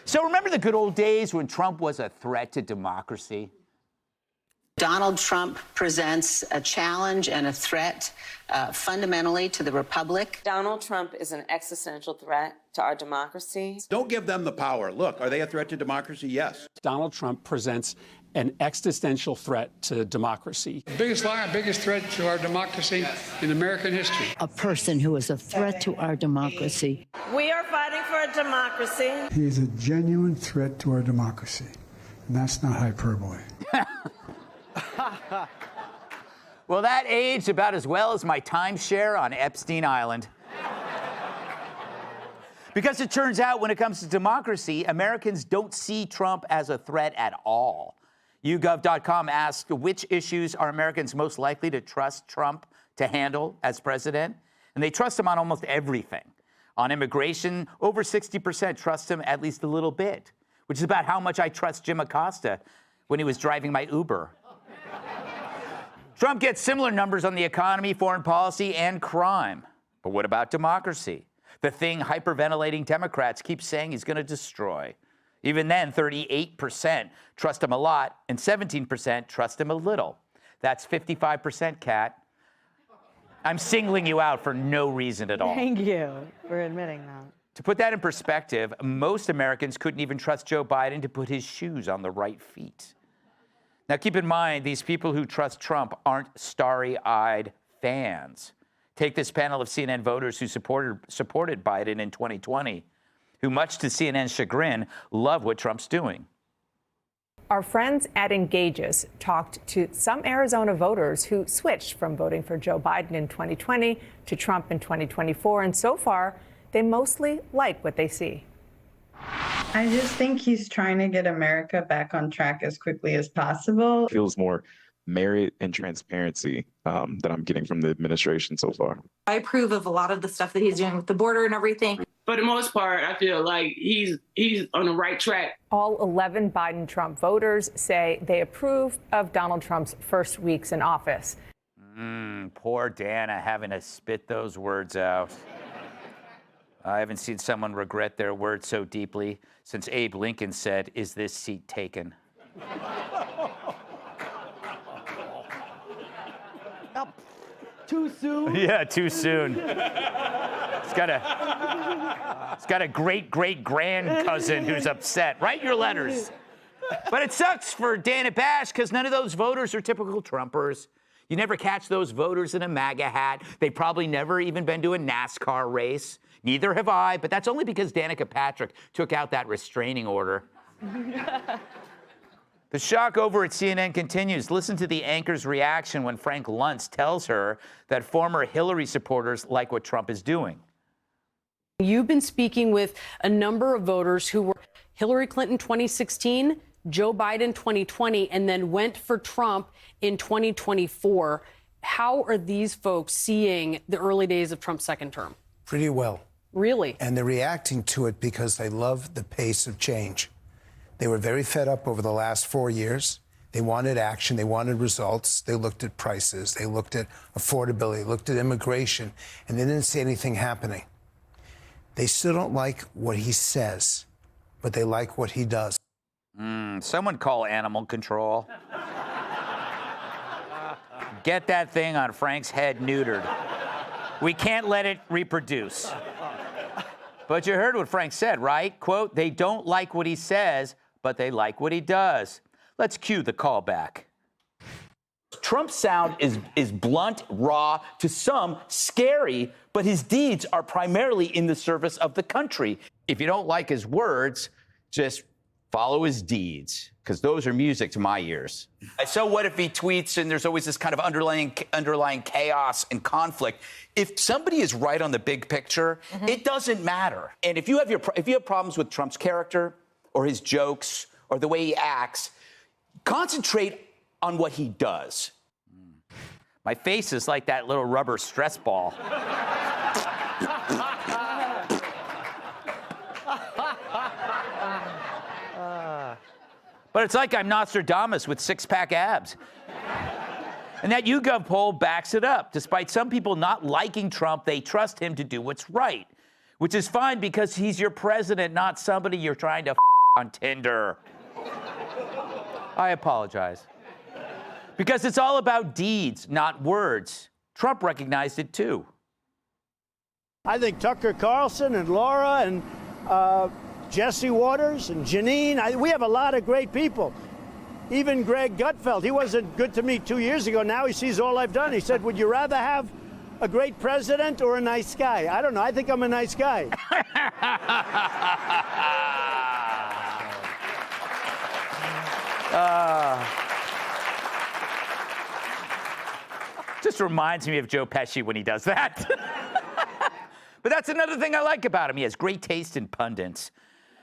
So remember the good old days when Trump was a threat to democracy? Donald Trump presents a challenge and a threat fundamentally to the republic. Donald Trump is an existential threat to our democracy. Don't give them the power. Look, are they a threat to democracy? Yes. Donald Trump presents an existential threat to democracy. Biggest lie, biggest threat to our democracy in American history. A person who is a threat to our democracy. We are fighting for a democracy. He is a genuine threat to our democracy, and that's not hyperbole. Well, that aged about as well as my timeshare on Epstein Island. Because it turns out when it comes to democracy, Americans don't see Trump as a threat at all. YouGov.com asked which issues are Americans most likely to trust Trump to handle as president, and they trust him on almost everything. On immigration, over 60% trust him at least a little bit, which is about how much I trust Jim Acosta when he was driving my Uber. Trump gets similar numbers on the economy, foreign policy, and crime. But what about democracy? The thing hyperventilating Democrats keep saying he's going to destroy. Even then, 38% trust him a lot, and 17% trust him a little. That's 55%, Kat. I'm singling you out for no reason at all. Thank you for admitting that. To put that in perspective, most Americans couldn't even trust Joe Biden to put his shoes on the right feet. Now, keep in mind, these people who trust Trump aren't starry-eyed fans. Take this panel of CNN voters who supported Biden in 2020, who, much to CNN's chagrin, love what Trump's doing. Our friends at Engages talked to some Arizona voters who switched from voting for Joe Biden in 2020 to Trump in 2024, and so far, they mostly like what they see. I just think he's trying to get America back on track as quickly as possible. Feels more merit and transparency that I'm getting from the administration so far. I approve of a lot of the stuff that he's doing with the border and everything. For the most part, I feel like he's on the right track. All 11 Biden-Trump voters say they approve of Donald Trump's first weeks in office. Poor Dana having to spit those words out. I haven't seen someone regret their words so deeply since Abe Lincoln said, "Is this seat taken?" Too soon? Yeah, too soon. It's got a great-great-grand cousin who's upset. Write your letters. But it sucks for Dana Bash because none of those voters are typical Trumpers. You never catch those voters in a MAGA hat. They've probably never even been to a NASCAR race. Neither have I, but that's only because Danica Patrick took out that restraining order. The shock over at CNN continues. Listen to the anchor's reaction when Frank Luntz tells her that former Hillary supporters like what Trump is doing. You've been speaking with a number of voters who were Hillary Clinton 2016, Joe Biden 2020, and then went for Trump in 2024. How are these folks seeing the early days of Trump's second term? Pretty well. Really? And they're reacting to it because they love the pace of change. They were very fed up over the last 4 years. They wanted action. They wanted results. They looked at prices. They looked at affordability, looked at immigration, and they didn't see anything happening. They still don't like what he says, but they like what he does. Someone call animal control. Get that thing on Frank's head neutered. We can't let it reproduce. But you heard what Frank said, right? Quote, they don't like what he says, but they like what he does. Let's cue the callback. Trump's sound is blunt, raw, to some scary, but his deeds are primarily in the service of the country. If you don't like his words, just follow his deeds, because those are music to my ears. So what if he tweets and there's always this kind of underlying chaos and conflict? If somebody is right on the big picture, it doesn't matter. And if you have problems with Trump's character or his jokes or the way he acts, concentrate on what he does. My face is like that little rubber stress ball. But it's like I'm Nostradamus with six-pack abs. And that YouGov poll backs it up. Despite some people not liking Trump, they trust him to do what's right, which is fine because he's your president, not somebody you're trying to on Tinder. I apologize. Because it's all about deeds, not words. Trump recognized it too. I think Tucker Carlson and Laura and Jesse Waters and Janine, we have a lot of great people. Even Greg Gutfeld, he wasn't good to me 2 years ago. Now he sees all I've done. He said, would you rather have a great president or a nice guy? I don't know. I think I'm a nice guy. Just reminds me of Joe Pesci when he does that. But that's another thing I like about him. He has great taste in pundits.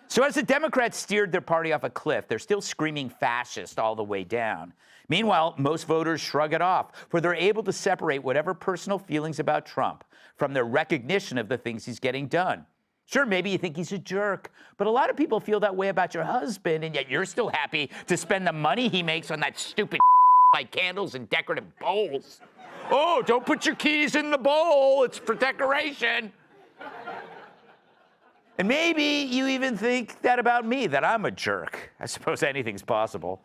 So as the Democrats steered their party off a cliff, they're still screaming fascist all the way down. Meanwhile, most voters shrug it off, for they're able to separate whatever personal feelings about Trump from their recognition of the things he's getting done. Sure, maybe you think he's a jerk, but a lot of people feel that way about your husband, and yet you're still happy to spend the money he makes on that stupid like candles and decorative bowls. Oh, don't put your keys in the bowl. It's for decoration. And maybe you even think that about me, that I'm a jerk. I suppose anything's possible.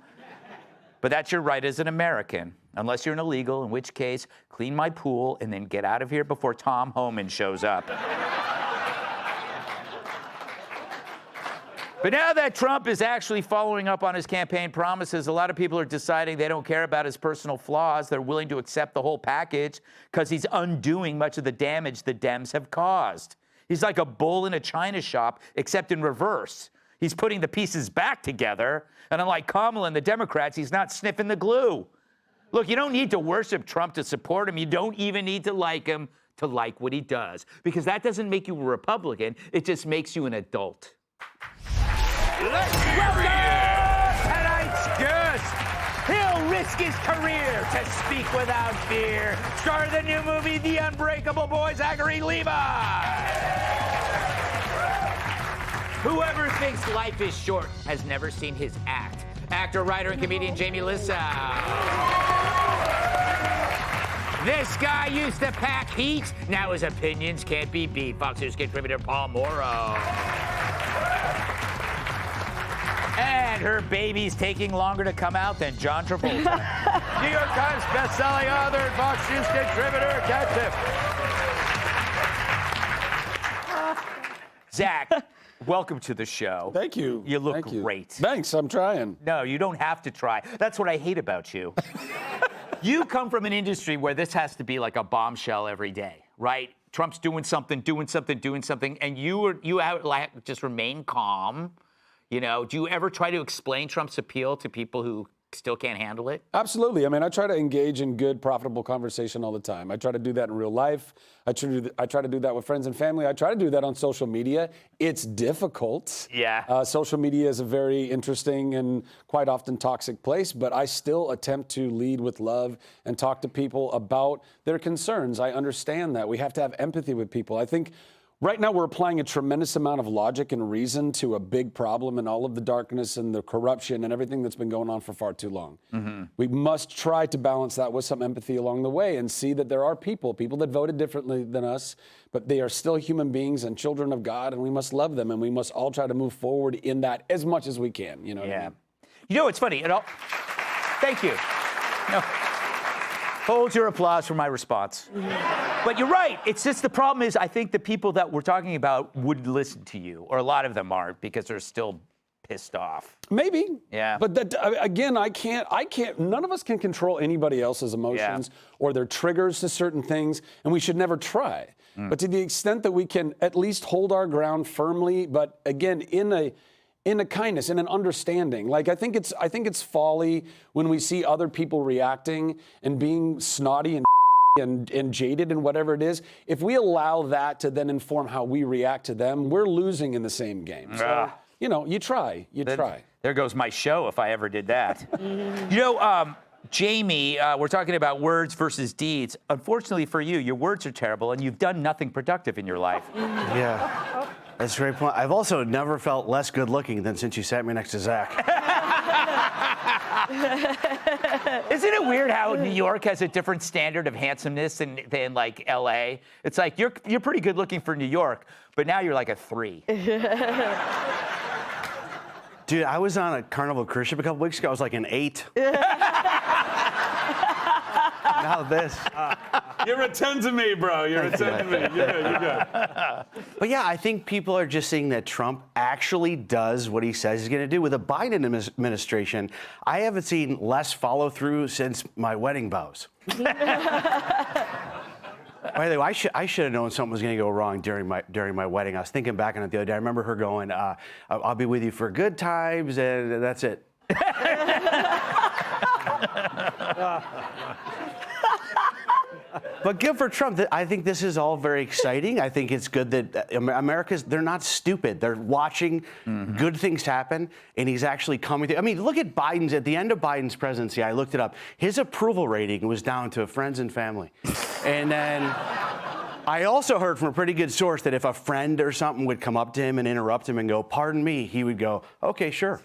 But that's your right as an American, unless you're an illegal, in which case, clean my pool and then get out of here before Tom Homan shows up. But now that Trump is actually following up on his campaign promises, a lot of people are deciding they don't care about his personal flaws. They're willing to accept the whole package because he's undoing much of the damage the Dems have caused. He's like a bull in a china shop, except in reverse. He's putting the pieces back together, and unlike Kamala and the Democrats, he's not sniffing the glue. Look, you don't need to worship Trump to support him. You don't even need to like him to like what he does, because that doesn't make you a Republican. It just makes you an adult. Let's welcome tonight's guest. He'll risk his career to speak without fear. Star of the new movie, The Unbreakable Boy, Zachary Levi. Whoever thinks life is short has never seen his act. Actor, writer, and comedian Jamie Lissow. This guy used to pack heat. Now his opinions can't be beat. Fox News contributor Paul Morrow. And her baby's taking longer to come out than John Travolta. New York Times best-selling author and Fox News contributor, Kat Tiff. Zach, welcome to the show. Thank you. You look great. Thanks, I'm trying. No, you don't have to try. That's what I hate about you. You come from an industry where this has to be like a bombshell every day, right? Trump's doing something, and you just remain calm. You know, do you ever try to explain Trump's appeal to people who still can't handle it? Absolutely. I mean, I try to engage in good, profitable conversation all the time. I try to do that in real life. I try to do that with friends and family. I try to do that on social media. It's difficult. Yeah. Social media is a very interesting and quite often toxic place, but I still attempt to lead with love and talk to people about their concerns. I understand that. We have to have empathy with people. I think right now, we're applying a tremendous amount of logic and reason to a big problem and all of the darkness and the corruption and everything that's been going on for far too long. Mm-hmm. We must try to balance that with some empathy along the way and see that there are people that voted differently than us, but they are still human beings and children of God, and we must love them, and we must all try to move forward in that as much as we can. You know what I mean? You know, it's funny. Thank you. No. Hold your applause for my response. But you're right. It's just the problem is I think the people that we're talking about would listen to you, or a lot of them aren't because they're still pissed off. Maybe. Yeah. But that, again, I can't, none of us can control anybody else's emotions or their triggers to certain things, and we should never try. But to the extent that we can at least hold our ground firmly, but again, in a kindness, in an understanding. Like, I think it's folly when we see other people reacting and being snotty and jaded and whatever it is. If we allow that to then inform how we react to them, we're losing in the same game. So, you know, you try. There goes my show if I ever did that. You know, Jamie, we're talking about words versus deeds. Unfortunately for you, your words are terrible and you've done nothing productive in your life. Yeah. That's a great point. I've also never felt less good looking than since you sat me next to Zach. Isn't it weird how New York has a different standard of handsomeness than like LA? It's like you're pretty good looking for New York, but now you're like a 3. Dude, I was on a Carnival cruise ship a couple weeks ago. I was like an 8. Now this. You're a 10 to me, bro. You're a 10 to me. You're good. You're good. But yeah, I think people are just seeing that Trump actually does what he says he's going to do. With the Biden administration, I haven't seen less follow through since my wedding vows. By the way, I should have known something was going to go wrong during my wedding. I was thinking back on it the other day. I remember her going, "I'll be with you for good times," and that's it. But good for Trump. I think this is all very exciting. I think it's good that they're not stupid. They're watching good things happen, and he's actually coming to. I mean, look at Biden's, at the end of Biden's presidency, I looked it up. His approval rating was down to friends and family. And then I also heard from a pretty good source that if a friend or something would come up to him and interrupt him and go, "Pardon me," he would go, "Okay, sure."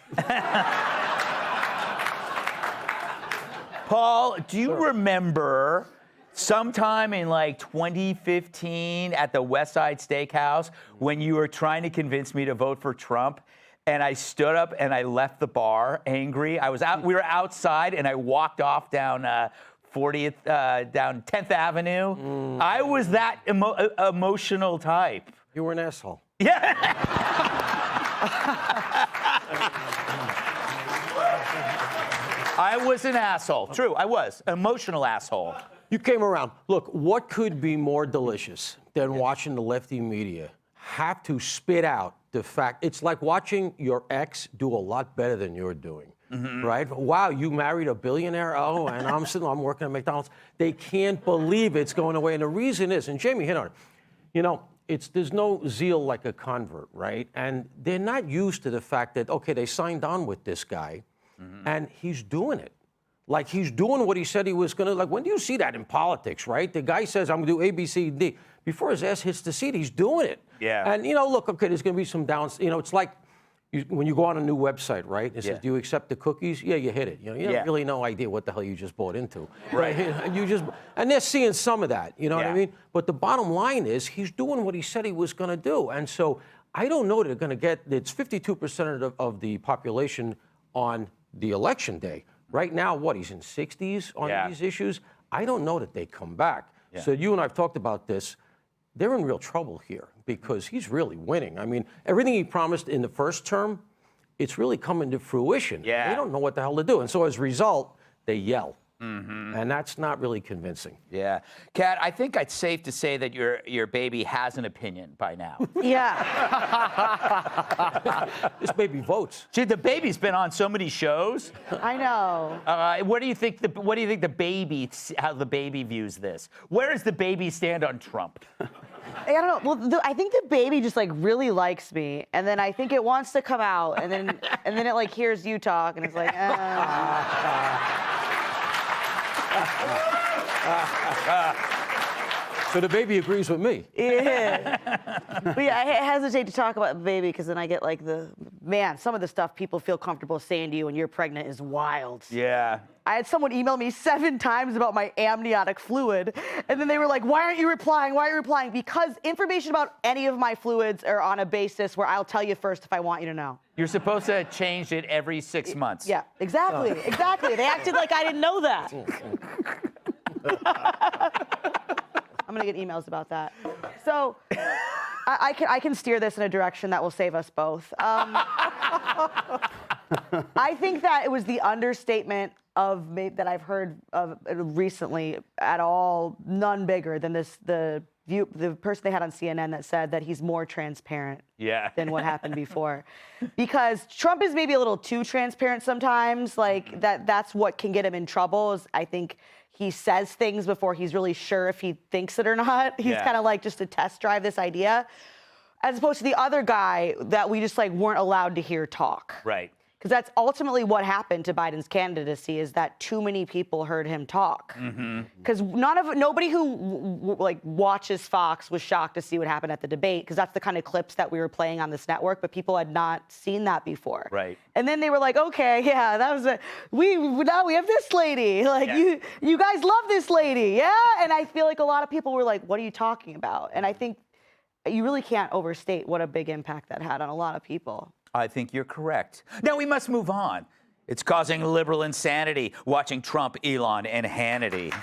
Paul, do you remember sometime in like 2015 at the West Side Steakhouse when you were trying to convince me to vote for Trump? And I stood up and I left the bar angry. We were outside and I walked off down 40th, down 10th Avenue. I was that emotional type. You were an asshole. Yeah. I was an asshole. True, I was. Emotional asshole. You came around. Look, what could be more delicious than watching the lefty media have to spit out the fact? It's like watching your ex do a lot better than you're doing, right? Wow, you married a billionaire? Oh, and I'm working at McDonald's. They can't believe it's going away. And the reason is, and Jamie hit on it, you know, there's no zeal like a convert, right? And they're not used to the fact that, okay, they signed on with this guy, and he's doing it. Like, he's doing what he said he was going to. Like, when do you see that in politics, right? The guy says, I'm going to do A, B, C, D. Before his ass hits the seat, he's doing it. Yeah. And, you know, look, okay, there's going to be some downs. You know, it's like when you go on a new website, right? It says, do you accept the cookies? Yeah, you hit it. You know, you have really no idea what the hell you just bought into. Right. And they're seeing some of that, you know what I mean? But the bottom line is he's doing what he said he was going to do. And so I don't know that they're going to get, it's 52% of the population on the election day. Right now, what, he's in 60s on these issues? I don't know that they come back. Yeah. So you and I have talked about this. They're in real trouble here because he's really winning. I mean, everything he promised in the first term, it's really coming to fruition. Yeah. They don't know what the hell to do. And so as a result, they yell. And that's not really convincing. Yeah. Kat, I think it's safe to say that your baby has an opinion by now. Yeah. This baby votes. See, the baby's been on so many shows. I know. What do you think how the baby views this? Where does the baby stand on Trump? I don't know. Well, I think the baby just like really likes me, and then I think it wants to come out, and then it like hears you talk, and it's like. So the baby agrees with me. Yeah. But yeah, I hesitate to talk about the baby because then I get like some of the stuff people feel comfortable saying to you when you're pregnant is wild. Yeah. I had someone email me 7 times about my amniotic fluid, and then they were like, why aren't you replying? Why are you replying? Because information about any of my fluids are on a basis where I'll tell you first if I want you to know. You're supposed to change it every 6 months. Yeah, exactly, exactly. They acted like I didn't know that. I'm gonna get emails about that. So I can steer this in a direction that will save us both. I think that it was the understatement that I've heard of recently at all, none bigger than the person they had on CNN that said that he's more transparent than what happened before. Because Trump is maybe a little too transparent sometimes, like that's what can get him in trouble, is I think he says things before he's really sure if he thinks it or not. He's kind of like just to test drive this idea, as opposed to the other guy that we just like weren't allowed to hear talk. Right. Because that's ultimately what happened to Biden's candidacy, is that too many people heard him talk. Because nobody who like watches Fox was shocked to see what happened at the debate, because that's the kind of clips that we were playing on this network, but people had not seen that before. Right. And then they were like, okay, yeah, that was now we have this lady. Like you guys love this lady, yeah? And I feel like a lot of people were like, what are you talking about? And I think you really can't overstate what a big impact that had on a lot of people. I think you're correct. Now we must move on. It's causing liberal insanity watching Trump, Elon, and Hannity.